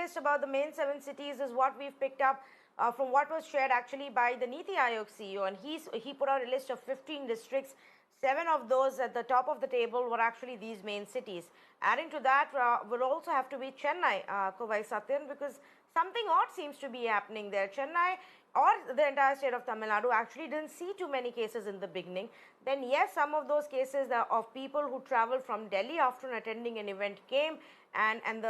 list about the main 7 cities is what we've picked up from what was shared actually by the Niti Aayog CEO, and he put out a list of 15 districts. 7 of those at the top of the table were actually these main cities. Adding to that will also have to be Chennai, Kovai Satyan, because something odd seems to be happening there. Chennai or the entire state of Tamil Nadu actually didn't see too many cases in the beginning. Then yes, some of those cases of people who traveled from Delhi after attending an event came, and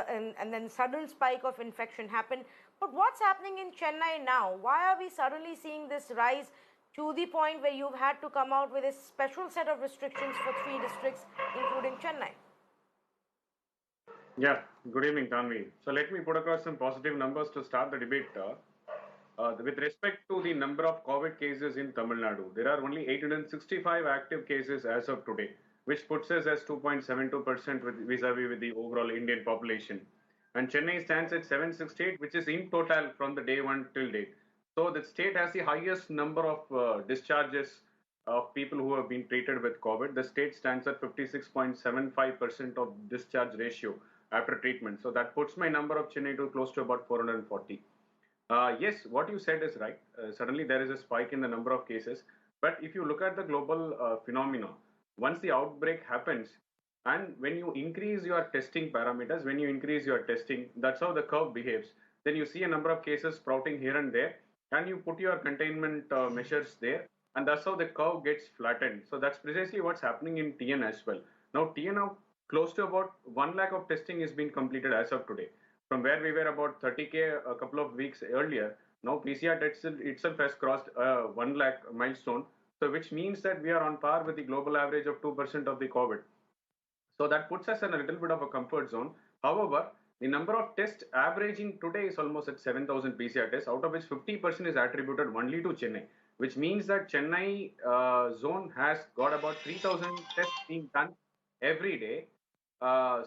then sudden spike of infection happened. But what's happening in Chennai now? Why are we suddenly seeing this rise to the point where you've had to come out with a special set of restrictions for 3 districts, including Chennai? Yeah, good evening, Tanvi. So let me put across some positive numbers to start the debate. With respect to the number of COVID cases in Tamil Nadu, there are only 865 active cases as of today, which puts us as 2.72% vis-a-vis with the overall Indian population. And Chennai stands at 768, which is in total from the day one till date. So the state has the highest number of discharges of people who have been treated with COVID. The state stands at 56.75% of discharge ratio after treatment. So that puts my number of Chennai to close to about 440. Yes, what you said is right. Suddenly there is a spike in the number of cases. But if you look at the global phenomena, once the outbreak happens, and when you increase your testing parameters, when you increase your testing, that's how the curve behaves. Then you see a number of cases sprouting here and there, and you put your containment measures there, and that's how the curve gets flattened. So that's precisely what's happening in TN as well. Now, TN now close to about 1 lakh of testing is being completed as of today. From where we were about 30K a couple of weeks earlier, now PCR test itself has crossed 1 lakh milestone. So which means that we are on par with the global average of 2% of the COVID. So that puts us in a little bit of a comfort zone. However, the number of tests averaging today is almost at 7,000 PCR tests, out of which 50% is attributed only to Chennai, which means that Chennai zone has got about 3,000 tests being done every day.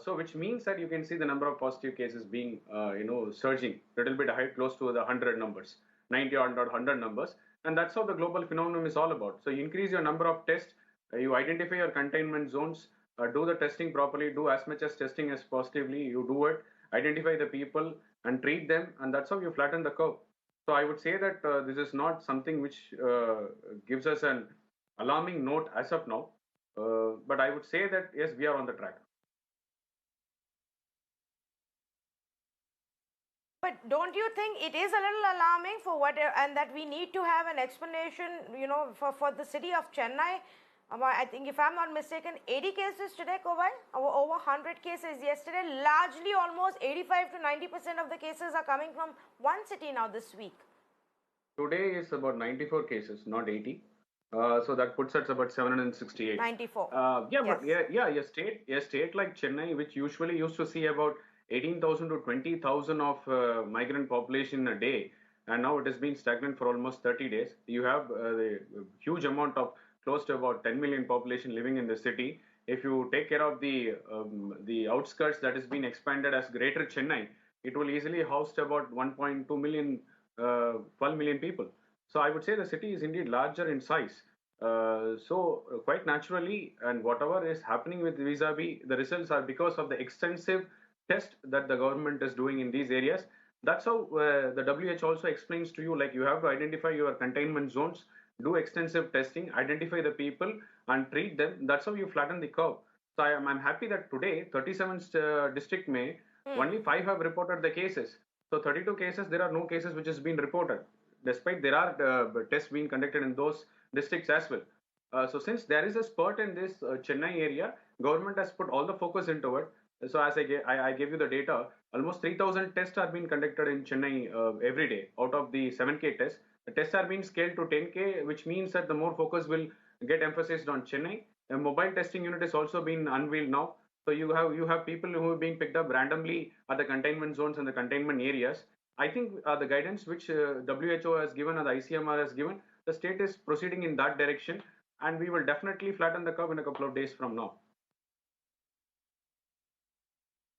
So which means that you can see the number of positive cases being, surging a little bit high, close to the 100 numbers, 90 or 100 numbers. And that's how the global phenomenon is all about. So you increase your number of tests, you identify your containment zones, do the testing properly, do as much as testing as positively, you do it, identify the people and treat them, and that's how you flatten the curve. So I would say that this is not something which gives us an alarming note as of now, but I would say that yes, we are on the track. But don't you think it is a little alarming for what, and that we need to have an explanation, for the city of Chennai? I think, if I'm not mistaken, 80 cases today, Kovai, over 100 cases yesterday. Largely, almost 85 to 90% of the cases are coming from one city now this week. Today is about 94 cases, not 80. So that puts us about 768. 94. Yeah, Yes. but a state like Chennai, which usually used to see about 18,000 to 20,000 of migrant population a day, and now it has been stagnant for almost 30 days. You have the huge amount of close to about 10 million population living in the city. If you take care of the outskirts that has been expanded as Greater Chennai, it will easily house about 1.2 million, 12 million people. So I would say the city is indeed larger in size. So quite naturally, and whatever is happening with vis-a-vis, the results are because of the extensive test that the government is doing in these areas. That's how the WHO also explains to you, like you have to identify your containment zones, do extensive testing, identify the people and treat them. That's how you flatten the curve. So I'm happy that today 37 district may only 5 have reported the cases. So 32 cases, there are no cases which has been reported, despite there are tests being conducted in those districts as well. So since there is a spurt in this Chennai area, government has put all the focus into it. So as I gave you the data, almost 3,000 tests are being conducted in Chennai every day out of the 7K tests. The tests are being scaled to 10K, which means that the more focus will get emphasized on Chennai. A mobile testing unit is also being unveiled now. So you have people who are being picked up randomly at the containment zones and the containment areas. I think the guidance which WHO has given or the ICMR has given, the state is proceeding in that direction, and we will definitely flatten the curve in a couple of days from now.